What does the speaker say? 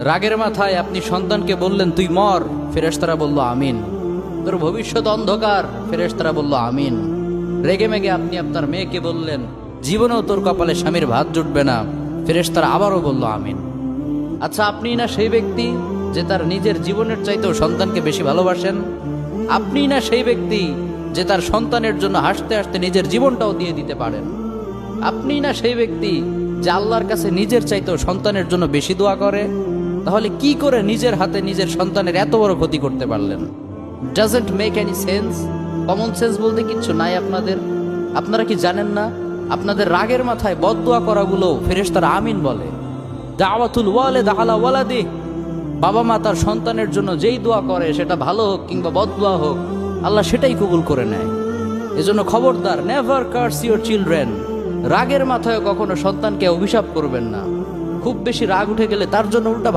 রাগের মাথায় আপনি সন্তানকে বললেন তুই মর, ফেরেশতারা বলল আমিন। তোর ভবিষ্যৎ অন্ধকার, ফেরেশতারা বলল আমিন। রেগে মেগে আপনি আপনার মেয়েকে বললেন জীবনেও তোর কপালে স্বামীর ভাত জুটবে না, ফেরেশতারা আবারও বলল আমিন। আচ্ছা, আপনি না সেই ব্যক্তি যে তার নিজের জীবনের চাইতেও সন্তানকে বেশি ভালোবাসেন? আপনি না সেই ব্যক্তি যে তার সন্তানের জন্য হাসতে হাসতে নিজের জীবনটাও দিয়ে দিতে পারেন? আপনি না সেই ব্যক্তি যে আল্লাহর কাছে নিজের চাইতেও সন্তানের জন্য বেশি দোয়া করে? তাহলে কি করে নিজের হাতে নিজের সন্তানের এত বড় ক্ষতি করতে পারলেন? Doesn't make any sense. Common sense বলতে কিচ্ছু নাই আপনাদের? আপনারা কি জানেন না আপনাদের রাগের মাথায় বদদোয়া করাগুলো ফেরেশতারা আমিন বলে? দাওয়াতুল ওয়ালিদ আলা ওয়ালাদি, বাবা মা তার সন্তানের জন্য যেই দোয়া করে সেটা ভালো হোক কিংবা বদদোয়া হোক, আল্লাহ সেটাই কবুল করে নেয়। এজন্য খবরদার, নেভার কার্স ইউর চিলড্রেন। রাগের মাথায় কখনো সন্তানকে অভিশাপ করবেন না। খুব বেশি রাগ উঠে গেলে তার জন্য উল্টা